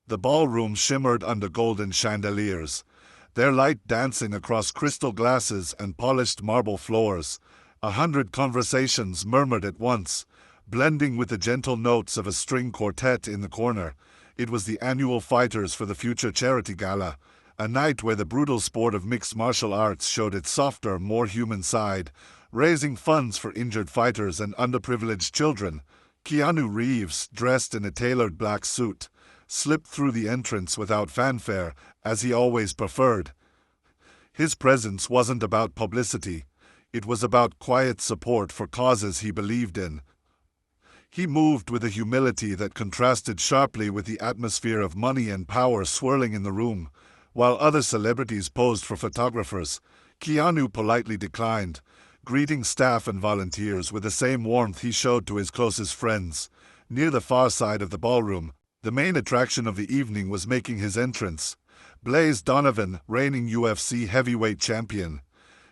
The ballroom shimmered under golden chandeliers, their light dancing across crystal glasses and polished marble floors. 100 conversations murmured at once, blending with the gentle notes of a string quartet in the corner. It was the annual Fighters for the Future charity gala, a night where the brutal sport of mixed martial arts showed its softer, more human side, raising funds for injured fighters and underprivileged children. Keanu Reeves, dressed in a tailored black suit, slipped through the entrance without fanfare, as he always preferred. His presence wasn't about publicity. It was about quiet support for causes he believed in. He moved with a humility that contrasted sharply with the atmosphere of money and power swirling in the room. While other celebrities posed for photographers, Keanu politely declined, greeting staff and volunteers with the same warmth he showed to his closest friends. Near the far side of the ballroom, the main attraction of the evening was making his entrance. Blaze Donovan, reigning UFC heavyweight champion.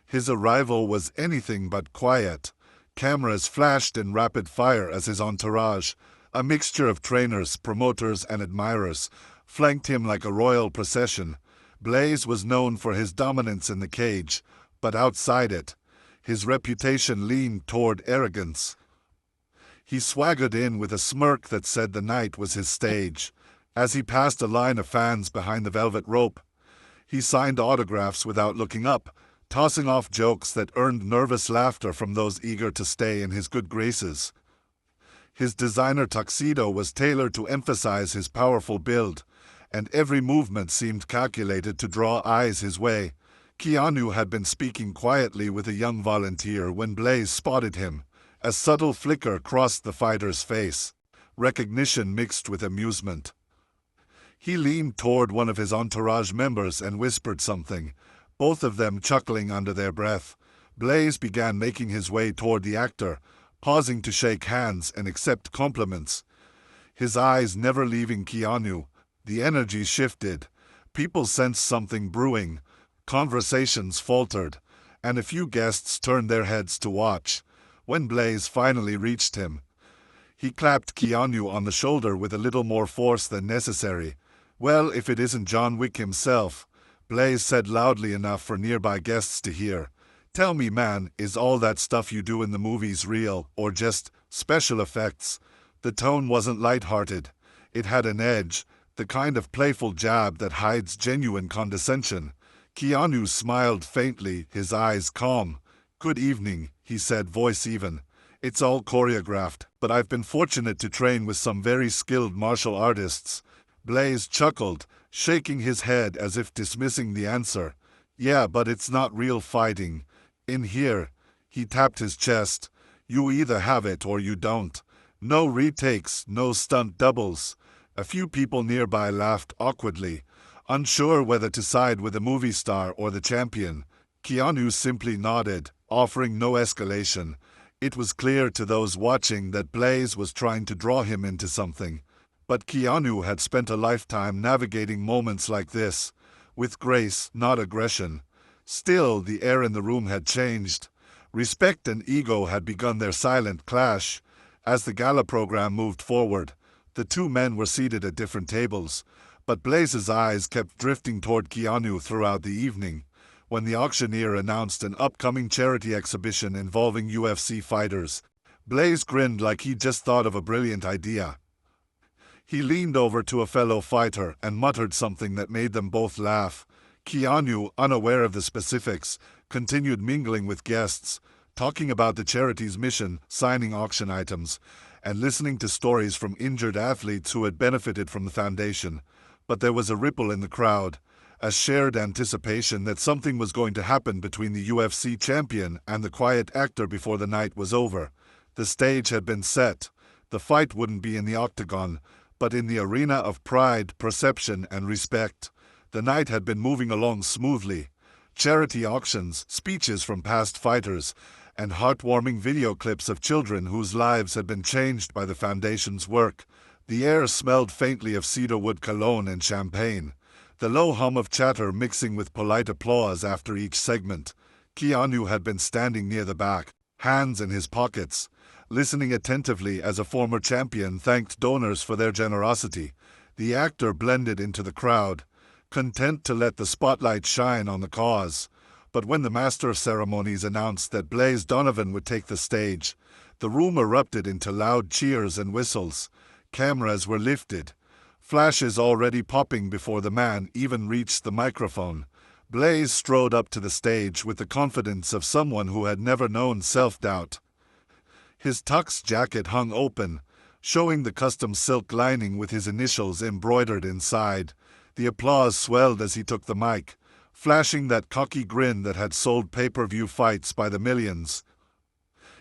His arrival was anything but quiet. Cameras flashed in rapid fire as his entourage, a mixture of trainers, promoters, and admirers, flanked him like a royal procession. Blaze was known for his dominance in the cage, but outside it, his reputation leaned toward arrogance. He swaggered in with a smirk that said the night was his stage. As he passed a line of fans behind the velvet rope, he signed autographs without looking up, tossing off jokes that earned nervous laughter from those eager to stay in his good graces. His designer tuxedo was tailored to emphasize his powerful build, and every movement seemed calculated to draw eyes his way. Keanu had been speaking quietly with a young volunteer when Blaze spotted him. A subtle flicker crossed the fighter's face, recognition mixed with amusement. He leaned toward one of his entourage members and whispered something, both of them chuckling under their breath. Blaze began making his way toward the actor, pausing to shake hands and accept compliments. His eyes never leaving Keanu. The energy shifted. People sensed something brewing. Conversations faltered, and a few guests turned their heads to watch. When Blaze finally reached him, he clapped Keanu on the shoulder with a little more force than necessary. "Well, if it isn't John Wick himself," Blaze said loudly enough for nearby guests to hear. "Tell me, man, is all that stuff you do in the movies real, or just special effects?" The tone wasn't lighthearted. It had an edge, the kind of playful jab that hides genuine condescension. Keanu smiled faintly, his eyes calm. "Good evening," he said, voice even. "It's all choreographed, but I've been fortunate to train with some very skilled martial artists." Blaze chuckled, shaking his head as if dismissing the answer. "Yeah, but it's not real fighting. In here," he tapped his chest, "you either have it or you don't. No retakes, no stunt doubles." A few people nearby laughed awkwardly, unsure whether to side with the movie star or the champion. Keanu simply nodded, offering no escalation. It was clear to those watching that Blaze was trying to draw him into something. But Keanu had spent a lifetime navigating moments like this, with grace, not aggression. Still, the air in the room had changed. Respect and ego had begun their silent clash. As the gala program moved forward, the two men were seated at different tables, but Blaze's eyes kept drifting toward Keanu throughout the evening. When the auctioneer announced an upcoming charity exhibition involving UFC fighters, Blaze grinned like he'd just thought of a brilliant idea. He leaned over to a fellow fighter and muttered something that made them both laugh. Keanu, unaware of the specifics, continued mingling with guests, talking about the charity's mission, signing auction items, and listening to stories from injured athletes who had benefited from the foundation. But there was a ripple in the crowd, a shared anticipation that something was going to happen between the UFC champion and the quiet actor before the night was over. The stage had been set. The fight wouldn't be in the octagon, but in the arena of pride, perception, and respect. The night had been moving along smoothly. Charity auctions, speeches from past fighters, and heartwarming video clips of children whose lives had been changed by the foundation's work. The air smelled faintly of cedarwood cologne and champagne, the low hum of chatter mixing with polite applause after each segment. Keanu had been standing near the back, hands in his pockets, listening attentively as a former champion thanked donors for their generosity. The actor blended into the crowd, content to let the spotlight shine on the cause. But when the master of ceremonies announced that Blaze Donovan would take the stage, the room erupted into loud cheers and whistles. Cameras were lifted, flashes already popping before the man even reached the microphone. Blaze strode up to the stage with the confidence of someone who had never known self-doubt. His tux jacket hung open, showing the custom silk lining with his initials embroidered inside. The applause swelled as he took the mic, flashing that cocky grin that had sold pay-per-view fights by the millions.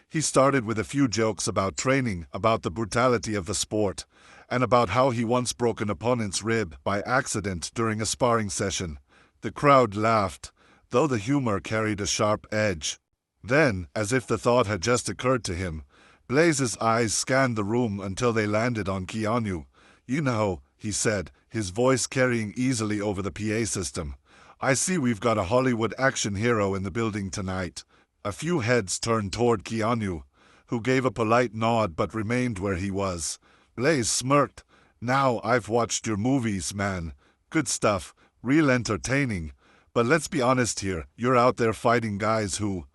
He started with a few jokes about training, about the brutality of the sport, and about how he once broke an opponent's rib by accident during a sparring session. The crowd laughed, though the humor carried a sharp edge. Then, as if the thought had just occurred to him, Blaze's eyes scanned the room until they landed on Keanu. "You know," he said, his voice carrying easily over the PA system, "I see we've got a Hollywood action hero in the building tonight." A few heads turned toward Keanu, who gave a polite nod but remained where he was. Blaze smirked. "Now I've watched your movies, man. Good stuff, real entertaining. But let's be honest here, you're out there fighting guys who,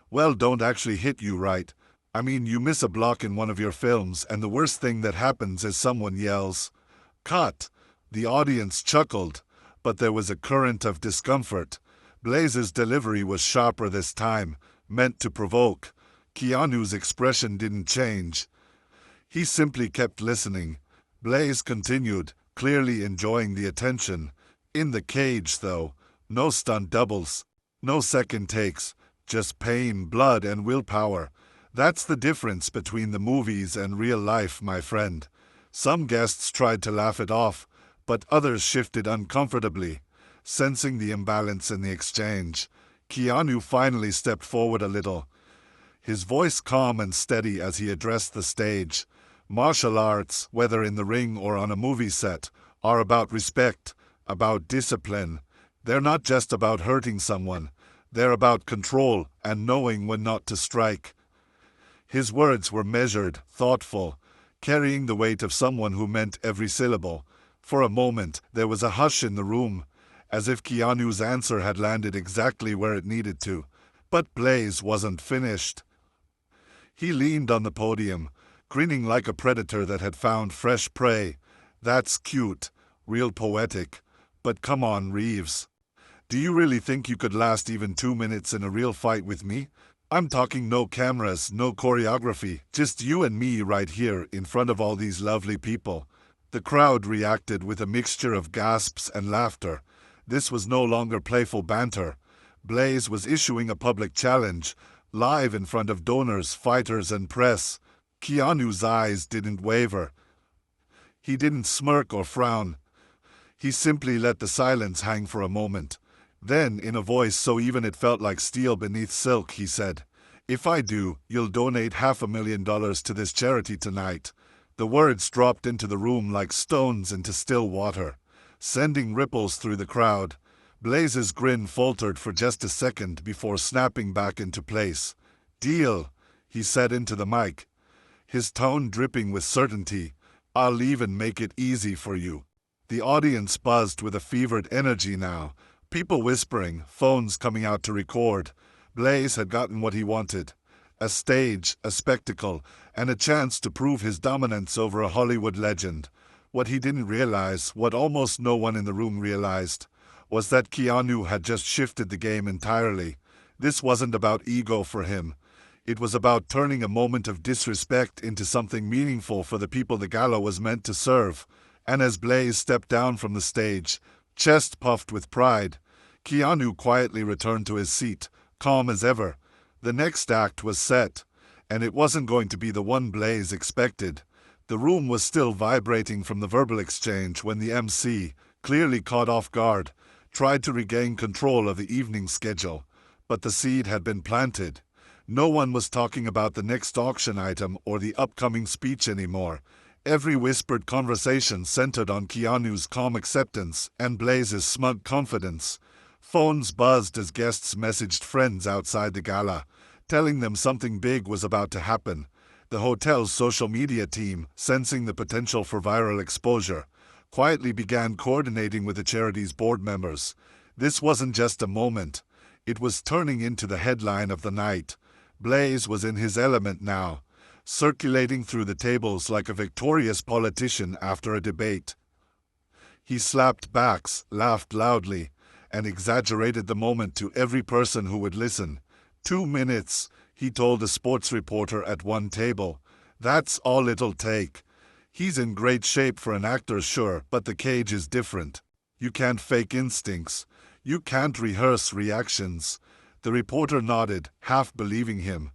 well, don't actually hit you right. I mean, you miss a block in one of your films and the worst thing that happens is someone yells, 'Cut!' The audience chuckled, but there was a current of discomfort. Blaze's delivery was sharper this time, meant to provoke. Keanu's expression didn't change. He simply kept listening. Blaze continued, clearly enjoying the attention. In the cage, though, no stunt doubles, no second takes, just pain, blood, and willpower. That's the difference between the movies and real life, my friend. Some guests tried to laugh it off, but others shifted uncomfortably, sensing the imbalance in the exchange. Keanu finally stepped forward a little, his voice calm and steady as he addressed the stage. Martial arts, whether in the ring or on a movie set, are about respect, about discipline. They're not just about hurting someone. They're about control and knowing when not to strike. His words were measured, thoughtful, carrying the weight of someone who meant every syllable. For a moment, there was a hush in the room, as if Keanu's answer had landed exactly where it needed to. But Blaze wasn't finished. He leaned on the podium, grinning like a predator that had found fresh prey. "That's cute, real poetic. But come on, Reeves. Do you really think you could last even 2 minutes in a real fight with me? I'm talking no cameras, no choreography, just you and me right here in front of all these lovely people." The crowd reacted with a mixture of gasps and laughter. This was no longer playful banter. Blaze was issuing a public challenge, live in front of donors, fighters, and press. Keanu's eyes didn't waver. He didn't smirk or frown. He simply let the silence hang for a moment. Then, in a voice so even it felt like steel beneath silk, he said, "If I do, you'll donate $500,000 to this charity tonight." The words dropped into the room like stones into still water, sending ripples through the crowd. Blaze's grin faltered for just a second before snapping back into place. "Deal," he said into the mic, his tone dripping with certainty. "I'll even make it easy for you." The audience buzzed with a fevered energy now, people whispering, phones coming out to record. Blaze had gotten what he wanted. A stage, a spectacle, and a chance to prove his dominance over a Hollywood legend. What he didn't realize, what almost no one in the room realized, was that Keanu had just shifted the game entirely. This wasn't about ego for him. It was about turning a moment of disrespect into something meaningful for the people the gala was meant to serve. And as Blaze stepped down from the stage, chest puffed with pride, Keanu quietly returned to his seat, calm as ever. The next act was set, and it wasn't going to be the one Blaze expected. The room was still vibrating from the verbal exchange when the MC, clearly caught off guard, tried to regain control of the evening schedule. But the seed had been planted. No one was talking about the next auction item or the upcoming speech anymore. Every whispered conversation centered on Keanu's calm acceptance and Blaze's smug confidence. Phones buzzed as guests messaged friends outside the gala, telling them something big was about to happen. The hotel's social media team, sensing the potential for viral exposure, quietly began coordinating with the charity's board members. This wasn't just a moment. It was turning into the headline of the night. Blaze was in his element now, circulating through the tables like a victorious politician after a debate. He slapped backs, laughed loudly, and exaggerated the moment to every person who would listen. 2 minutes, he told a sports reporter at one table. That's all it'll take. He's in great shape for an actor, sure, but the cage is different. You can't fake instincts. You can't rehearse reactions. The reporter nodded, half believing him,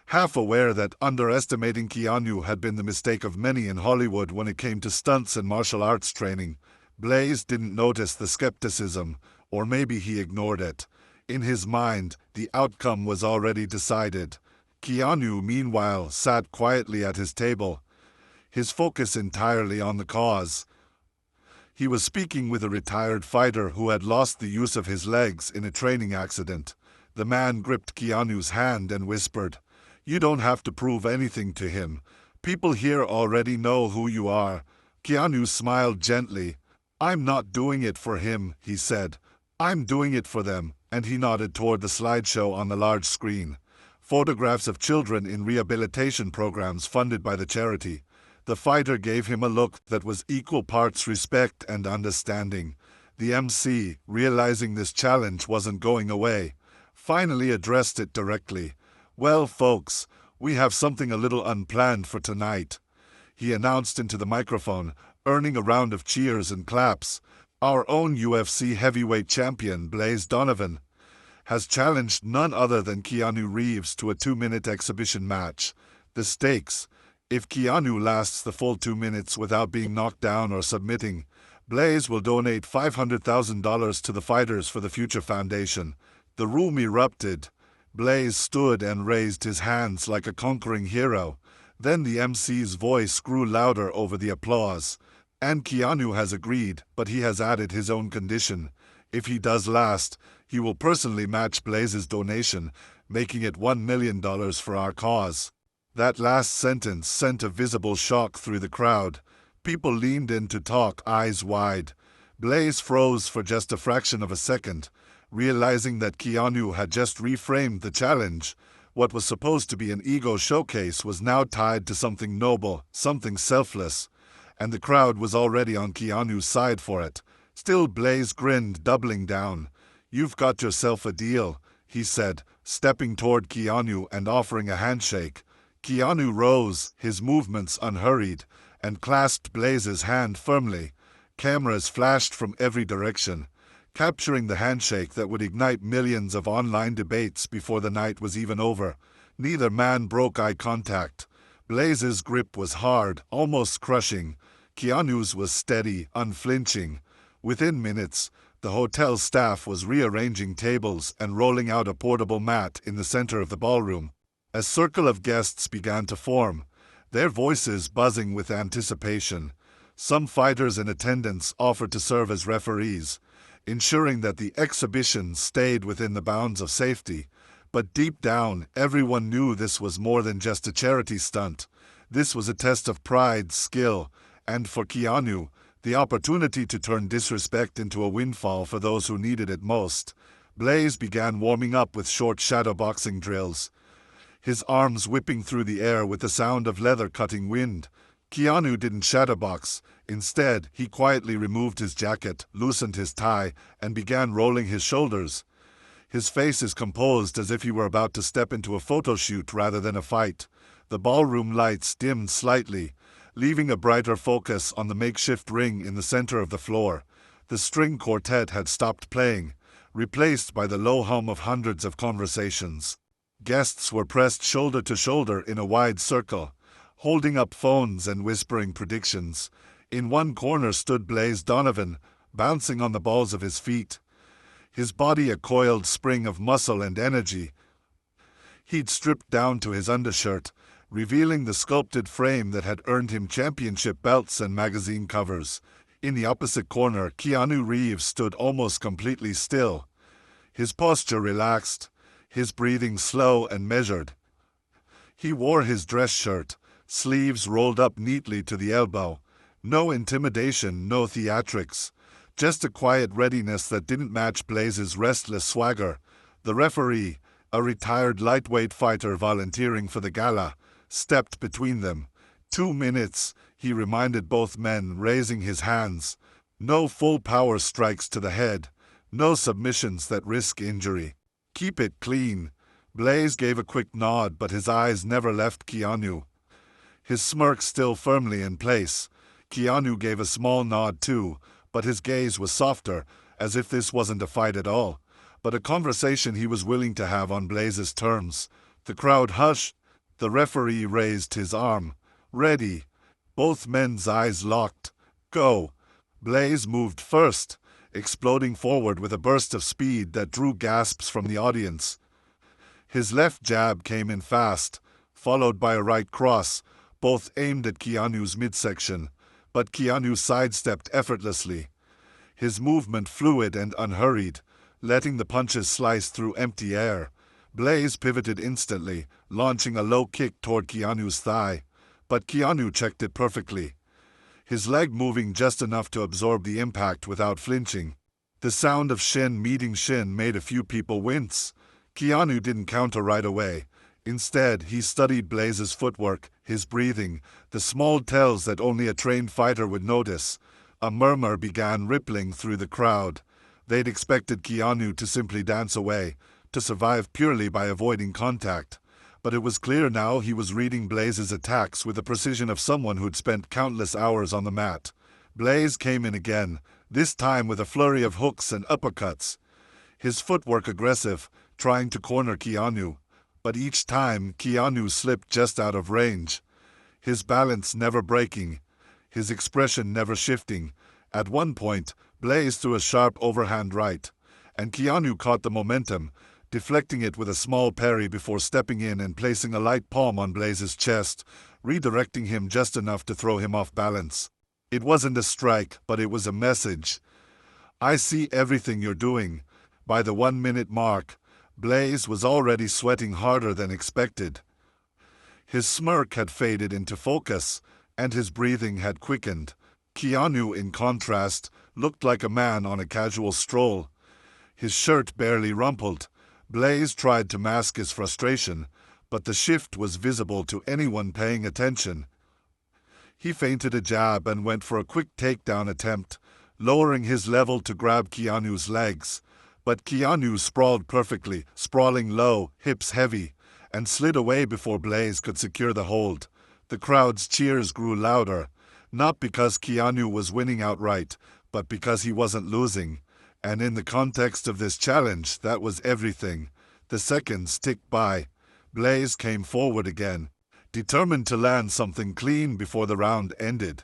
half aware that underestimating Keanu had been the mistake of many in Hollywood when it came to stunts and martial arts training. Blaze didn't notice the skepticism, or maybe he ignored it. In his mind, the outcome was already decided. Keanu, meanwhile, sat quietly at his table, his focus entirely on the cause. He was speaking with a retired fighter who had lost the use of his legs in a training accident. The man gripped Keanu's hand and whispered, "You don't have to prove anything to him. People here already know who you are." Keanu smiled gently. "I'm not doing it for him," he said. "I'm doing it for them," and he nodded toward the slideshow on the large screen. Photographs of children in rehabilitation programs funded by the charity. The fighter gave him a look that was equal parts respect and understanding. The MC, realizing this challenge wasn't going away, finally addressed it directly. "Well, folks, we have something a little unplanned for tonight," he announced into the microphone, earning a round of cheers and claps. "Our own UFC heavyweight champion, Blaze Donovan, has challenged none other than Keanu Reeves to a 2-minute exhibition match. The stakes: if Keanu lasts the full 2 minutes without being knocked down or submitting, Blaze will donate $500,000 to the Fighters for the Future Foundation." The room erupted. Blaze stood and raised his hands like a conquering hero. Then the MC's voice grew louder over the applause. "And Keanu has agreed, but he has added his own condition. If he does last, he will personally match Blaze's donation, making it $1 million for our cause." That last sentence sent a visible shock through the crowd. People leaned in to talk, eyes wide. Blaze froze for just a fraction of a second, realizing that Keanu had just reframed the challenge. What was supposed to be an ego showcase was now tied to something noble, something selfless, and the crowd was already on Keanu's side for it. Still, Blaze grinned, doubling down. "You've got yourself a deal," he said, stepping toward Keanu and offering a handshake. Keanu rose, his movements unhurried, and clasped Blaze's hand firmly. Cameras flashed from every direction, capturing the handshake that would ignite millions of online debates before the night was even over. Neither man broke eye contact. Blaze's grip was hard, almost crushing. Keanu's was steady, unflinching. Within minutes, the hotel staff was rearranging tables and rolling out a portable mat in the center of the ballroom. A circle of guests began to form, their voices buzzing with anticipation. Some fighters in attendance offered to serve as referees, ensuring that the exhibition stayed within the bounds of safety. But deep down, everyone knew this was more than just a charity stunt. This was a test of pride, skill, and for Keanu, the opportunity to turn disrespect into a windfall for those who needed it most. Blaze began warming up with short shadowboxing drills, his arms whipping through the air with the sound of leather cutting wind. Keanu didn't shadowbox. Instead, he quietly removed his jacket, loosened his tie, and began rolling his shoulders. His face is composed as if he were about to step into a photo shoot rather than a fight. The ballroom lights dimmed slightly, leaving a brighter focus on the makeshift ring in the center of the floor. The string quartet had stopped playing, replaced by the low hum of hundreds of conversations. Guests were pressed shoulder to shoulder in a wide circle, holding up phones and whispering predictions. In one corner stood Blaze Donovan, bouncing on the balls of his feet, his body a coiled spring of muscle and energy. He'd stripped down to his undershirt, revealing the sculpted frame that had earned him championship belts and magazine covers. In the opposite corner, Keanu Reeves stood almost completely still, his posture relaxed, his breathing slow and measured. He wore his dress shirt, sleeves rolled up neatly to the elbow, No intimidation, no theatrics. Just a quiet readiness that didn't match Blaze's restless swagger. The referee, a retired lightweight fighter volunteering for the gala, stepped between them. 2 minutes, he reminded both men, raising his hands. No full power strikes to the head. No submissions that risk injury. Keep it clean. Blaze gave a quick nod, but his eyes never left Keanu. His smirk still firmly in place. Keanu gave a small nod too, but his gaze was softer, as if this wasn't a fight at all, but a conversation he was willing to have on Blaze's terms. The crowd hushed. The referee raised his arm. Ready. Both men's eyes locked. Go. Blaze moved first, exploding forward with a burst of speed that drew gasps from the audience. His left jab came in fast, followed by a right cross, both aimed at Keanu's midsection, but Keanu sidestepped effortlessly. His movement fluid and unhurried, letting the punches slice through empty air. Blaze pivoted instantly, launching a low kick toward Keanu's thigh, but Keanu checked it perfectly, his leg moving just enough to absorb the impact without flinching. The sound of shin meeting shin made a few people wince. Keanu didn't counter right away. Instead, he studied Blaze's footwork, his breathing, the small tells that only a trained fighter would notice. A murmur began rippling through the crowd. They'd expected Keanu to simply dance away, to survive purely by avoiding contact. But it was clear now he was reading Blaze's attacks with the precision of someone who'd spent countless hours on the mat. Blaze came in again, this time with a flurry of hooks and uppercuts. His footwork aggressive, trying to corner Keanu. But each time, Keanu slipped just out of range. His balance never breaking, his expression never shifting. At one point, Blaze threw a sharp overhand right, and Keanu caught the momentum, deflecting it with a small parry before stepping in and placing a light palm on Blaze's chest, redirecting him just enough to throw him off balance. It wasn't a strike, but it was a message. I see everything you're doing. By the 1-minute mark, Blaze was already sweating harder than expected. His smirk had faded into focus, and his breathing had quickened. Keanu, in contrast, looked like a man on a casual stroll. His shirt barely rumpled. Blaze tried to mask his frustration, but the shift was visible to anyone paying attention. He feinted a jab and went for a quick takedown attempt, lowering his level to grab Keanu's legs. But Keanu sprawled perfectly, sprawling low, hips heavy, and slid away before Blaze could secure the hold. The crowd's cheers grew louder, not because Keanu was winning outright, but because he wasn't losing. And in the context of this challenge, that was everything. The seconds ticked by. Blaze came forward again, determined to land something clean before the round ended.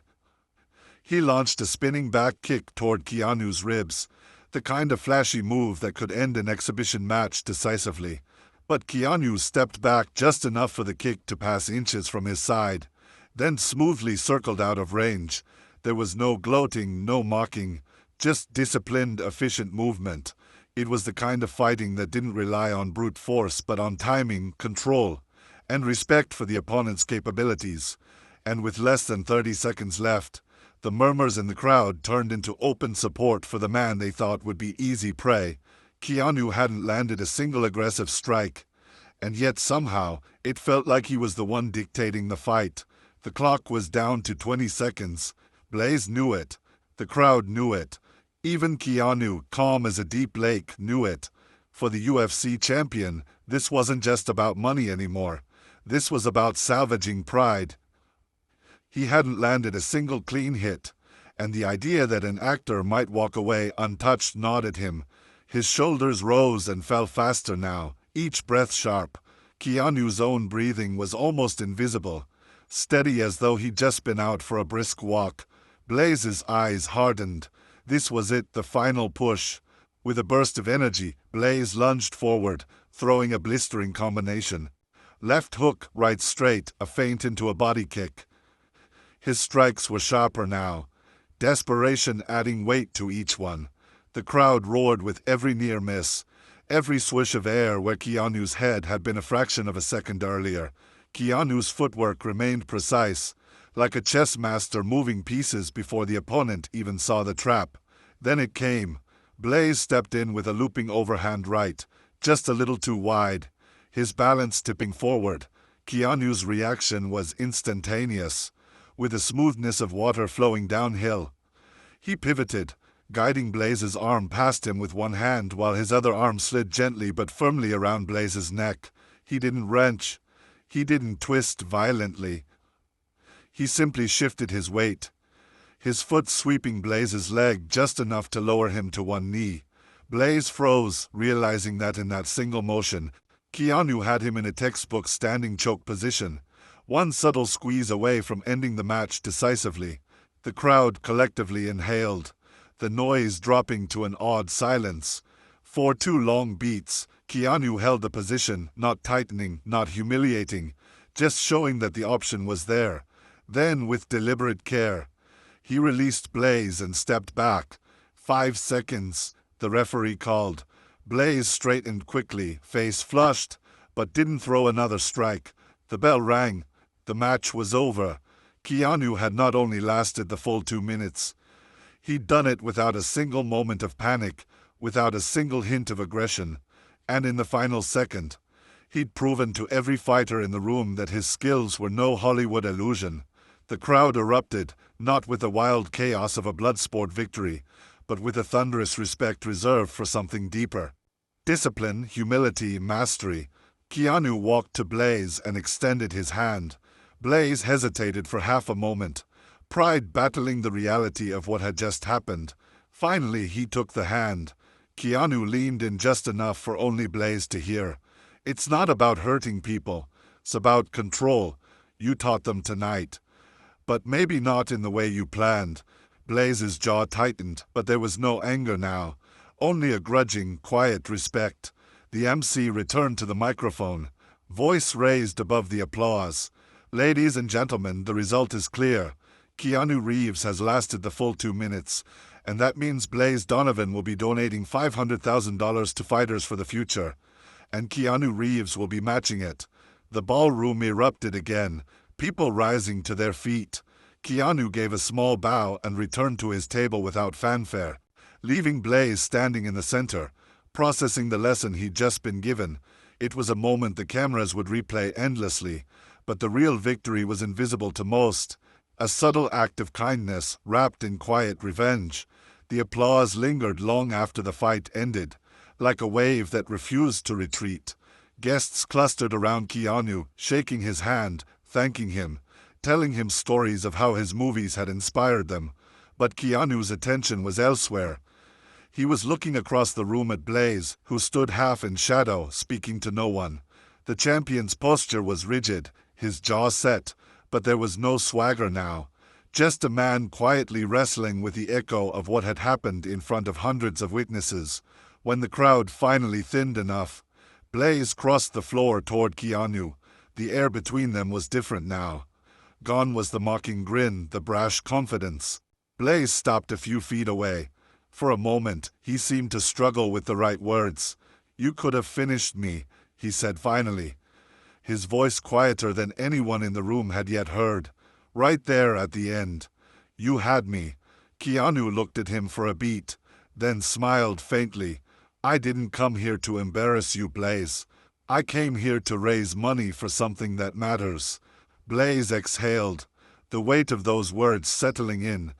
He launched a spinning back kick toward Keanu's ribs, the kind of flashy move that could end an exhibition match decisively. But Keanu stepped back just enough for the kick to pass inches from his side, then smoothly circled out of range. There was no gloating, no mocking, just disciplined, efficient movement. It was the kind of fighting that didn't rely on brute force but on timing, control, and respect for the opponent's capabilities. And with less than 30 seconds left, the murmurs in the crowd turned into open support for the man they thought would be easy prey. Keanu hadn't landed a single aggressive strike, and yet somehow it felt like he was the one dictating the fight. The clock was down to 20 seconds. Blaze knew it. The crowd knew it. Even Keanu, calm as a deep lake, knew it. For the UFC champion, this wasn't just about money anymore. This was about salvaging pride. He hadn't landed a single clean hit, and the idea that an actor might walk away untouched gnawed at him. His shoulders rose and fell faster now, each breath sharp. Keanu's own breathing was almost invisible, steady as though he'd just been out for a brisk walk. Blaze's eyes hardened. This was it, the final push. With a burst of energy, Blaze lunged forward, throwing a blistering combination. Left hook, right straight, a feint into a body kick. His strikes were sharper now, desperation adding weight to each one. The crowd roared with every near miss, every swish of air where Keanu's head had been a fraction of a second earlier. Keanu's footwork remained precise, like a chess master moving pieces before the opponent even saw the trap. Then it came. Blaze stepped in with a looping overhand right, just a little too wide, his balance tipping forward. Keanu's reaction was instantaneous, with the smoothness of water flowing downhill. He pivoted, guiding Blaze's arm past him with one hand while his other arm slid gently but firmly around Blaze's neck. He didn't wrench. He didn't twist violently. He simply shifted his weight, his foot sweeping Blaze's leg just enough to lower him to one knee. Blaze froze, realizing that in that single motion, Keanu had him in a textbook standing choke position, one subtle squeeze away from ending the match decisively. The crowd collectively inhaled, the noise dropping to an awed silence. For 2 long beats, Keanu held the position, not tightening, not humiliating, just showing that the option was there. Then, with deliberate care, he released Blaze and stepped back. 5 seconds, the referee called. Blaze straightened quickly, face flushed, but didn't throw another strike. The bell rang. The match was over. Keanu had not only lasted the full 2 minutes, he'd done it without a single moment of panic, without a single hint of aggression. And in the final second, he'd proven to every fighter in the room that his skills were no Hollywood illusion. The crowd erupted, not with the wild chaos of a bloodsport victory, but with a thunderous respect reserved for something deeper. Discipline, humility, mastery. Keanu walked to Blaze and extended his hand. Blaze hesitated for half a moment, pride battling the reality of what had just happened. Finally, he took the hand. Keanu leaned in just enough for only Blaze to hear. "It's not about hurting people. It's about control. You taught them tonight. But maybe not in the way you planned." Blaze's jaw tightened, but there was no anger now, only a grudging, quiet respect. The MC returned to the microphone, voice raised above the applause. "Ladies and gentlemen, the result is clear. Keanu Reeves has lasted the full 2 minutes, and that means Blaze Donovan will be donating $500,000 to fighters for the future, and Keanu Reeves will be matching it." The ballroom erupted again, people rising to their feet. Keanu gave a small bow and returned to his table without fanfare, leaving Blaze standing in the center, processing the lesson he'd just been given. It was a moment the cameras would replay endlessly, but the real victory was invisible to most. A subtle act of kindness, wrapped in quiet revenge. The applause lingered long after the fight ended, like a wave that refused to retreat. Guests clustered around Keanu, shaking his hand, thanking him, telling him stories of how his movies had inspired them. But Keanu's attention was elsewhere. He was looking across the room at Blaze, who stood half in shadow, speaking to no one. The champion's posture was rigid, his jaw set, but there was no swagger now. Just a man quietly wrestling with the echo of what had happened in front of hundreds of witnesses. When the crowd finally thinned enough, Blaze crossed the floor toward Keanu. The air between them was different now. Gone was the mocking grin, the brash confidence. Blaze stopped a few feet away. For a moment, he seemed to struggle with the right words. "You could have finished me," he said finally, his voice quieter than anyone in the room had yet heard. "Right there at the end. You had me." Keanu looked at him for a beat, then smiled faintly. "I didn't come here to embarrass you, Blaze. I came here to raise money for something that matters." Blaze exhaled, the weight of those words settling in.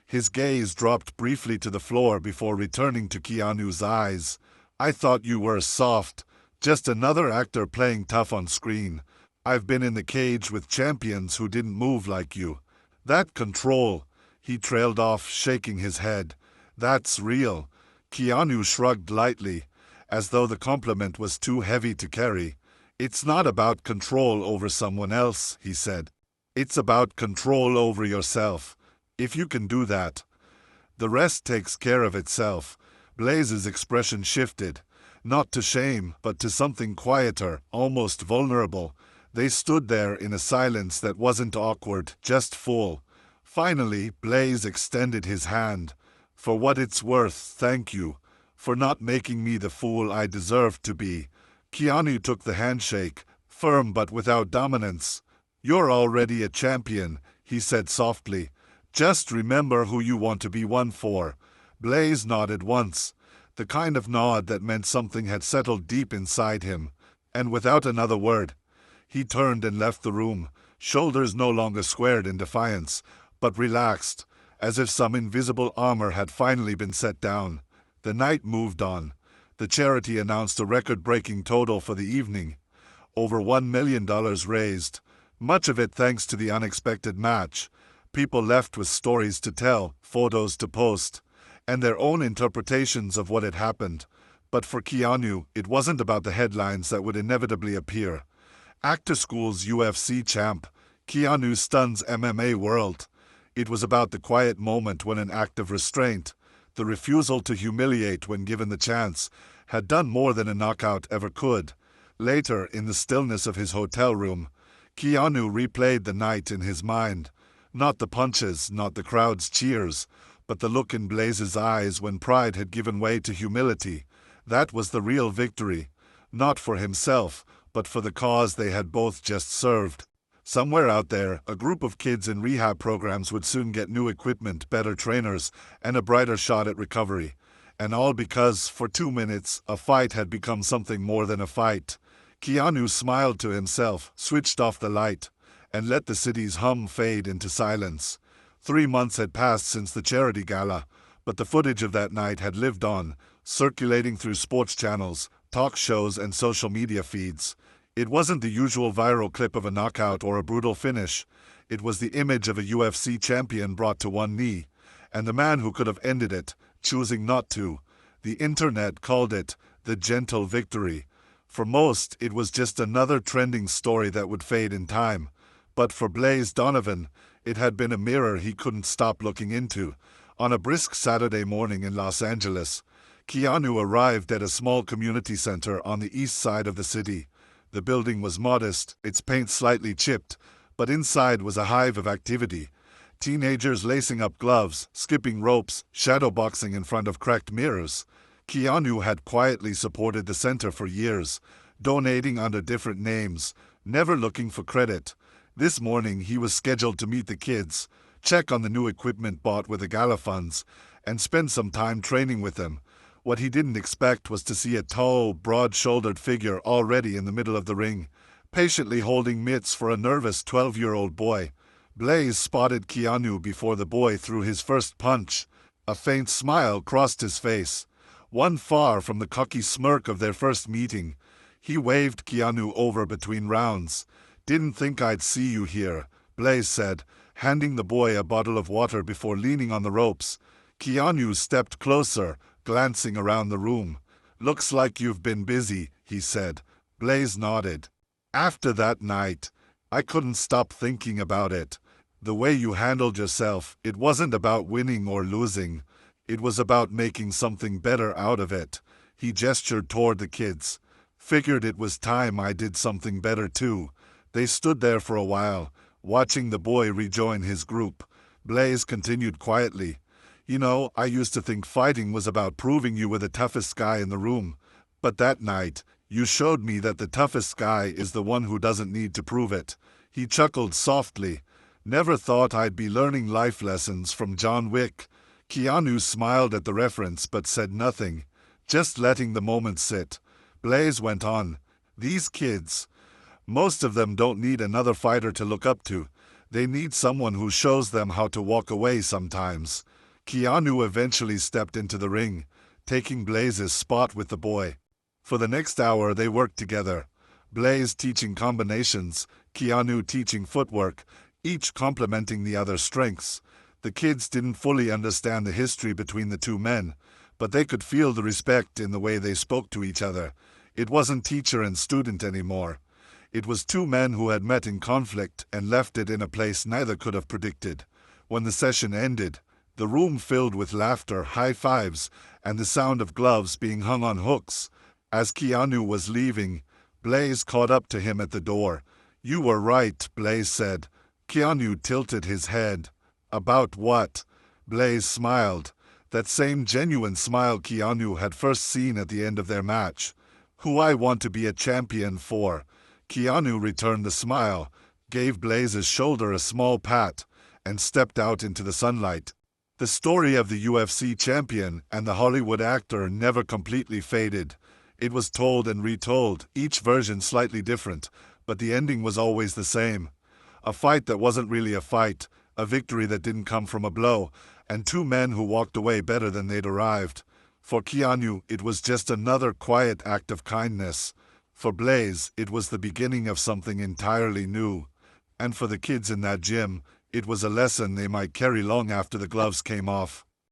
His gaze dropped briefly to the floor before returning to Keanu's eyes. "I thought you were soft, just another actor playing tough on screen. I've been in the cage with champions who didn't move like you. That control," he trailed off, shaking his head. "That's real." Keanu shrugged lightly, as though the compliment was too heavy to carry. "It's not about control over someone else," he said. "It's about control over yourself. If you can do that, the rest takes care of itself." Blaze's expression shifted, not to shame, but to something quieter, almost vulnerable. They stood there in a silence that wasn't awkward, just full. Finally, Blaze extended his hand. "For what it's worth, thank you. For not making me the fool I deserved to be." Keanu took the handshake, firm but without dominance. "You're already a champion," he said softly. "Just remember who you want to be one for." Blaze nodded once, the kind of nod that meant something had settled deep inside him, and without another word, he turned and left the room, shoulders no longer squared in defiance, but relaxed, as if some invisible armor had finally been set down. The night moved on. The charity announced a record-breaking total for the evening, over $1 million raised, much of it thanks to the unexpected match. People left with stories to tell, photos to post, and their own interpretations of what had happened. But for Keanu, it wasn't about the headlines that would inevitably appear. Actor School's UFC champ, Keanu stuns MMA world. It was about the quiet moment when an act of restraint, the refusal to humiliate when given the chance, had done more than a knockout ever could. Later, in the stillness of his hotel room, Keanu replayed the night in his mind. Not the punches, not the crowd's cheers, but the look in Blaze's eyes when pride had given way to humility. That was the real victory, not for himself, but for the cause they had both just served. Somewhere out there, a group of kids in rehab programs would soon get new equipment, better trainers, and a brighter shot at recovery. And all because, for 2 minutes, a fight had become something more than a fight. Keanu smiled to himself, switched off the light, and let the city's hum fade into silence. 3 months had passed since the charity gala, but the footage of that night had lived on, circulating through sports channels, talk shows, and social media feeds. It wasn't the usual viral clip of a knockout or a brutal finish. It was the image of a UFC champion brought to one knee, and the man who could have ended it, choosing not to. The internet called it the gentle victory. For most, it was just another trending story that would fade in time. But for Blaze Donovan, it had been a mirror he couldn't stop looking into. On a brisk Saturday morning in Los Angeles, Keanu arrived at a small community center on the east side of the city. The building was modest, its paint slightly chipped, but inside was a hive of activity. Teenagers lacing up gloves, skipping ropes, shadowboxing in front of cracked mirrors. Keanu had quietly supported the center for years, donating under different names, never looking for credit. This morning he was scheduled to meet the kids, check on the new equipment bought with the gala funds, and spend some time training with them. What he didn't expect was to see a tall, broad-shouldered figure already in the middle of the ring, patiently holding mitts for a nervous 12-year-old boy. Blaze spotted Keanu before the boy threw his first punch. A faint smile crossed his face, one far from the cocky smirk of their first meeting. He waved Keanu over between rounds. "Didn't think I'd see you here," Blaze said, handing the boy a bottle of water before leaning on the ropes. Keanu stepped closer, glancing around the room. "Looks like you've been busy," he said. Blaze nodded. "After that night, I couldn't stop thinking about it. The way you handled yourself, it wasn't about winning or losing. It was about making something better out of it." He gestured toward the kids. "Figured it was time I did something better too." They stood there for a while, watching the boy rejoin his group. Blaze continued quietly. "You know, I used to think fighting was about proving you were the toughest guy in the room. But that night, you showed me that the toughest guy is the one who doesn't need to prove it." He chuckled softly. "Never thought I'd be learning life lessons from John Wick." Keanu smiled at the reference but said nothing, just letting the moment sit. Blaze went on. "These kids, most of them don't need another fighter to look up to. They need someone who shows them how to walk away sometimes." Keanu eventually stepped into the ring, taking Blaze's spot with the boy. For the next hour they worked together, Blaze teaching combinations, Keanu teaching footwork, each complementing the other's strengths. The kids didn't fully understand the history between the two men, but they could feel the respect in the way they spoke to each other. It wasn't teacher and student anymore. It was two men who had met in conflict and left it in a place neither could have predicted. When the session ended, the room filled with laughter, high fives, and the sound of gloves being hung on hooks. As Keanu was leaving, Blaze caught up to him at the door. "You were right," Blaze said. Keanu tilted his head. "About what?" Blaze smiled, that same genuine smile Keanu had first seen at the end of their match. "Who I want to be a champion for." Keanu returned the smile. gave Blaze's shoulder a small pat, and stepped out into the sunlight. The story of the UFC champion and the Hollywood actor never completely faded. It was told and retold, each version slightly different, but the ending was always the same. A fight that wasn't really a fight, a victory that didn't come from a blow, and two men who walked away better than they'd arrived. For Keanu, it was just another quiet act of kindness. For Blaze, it was the beginning of something entirely new. And for the kids in that gym, it was a lesson they might carry long after the gloves came off.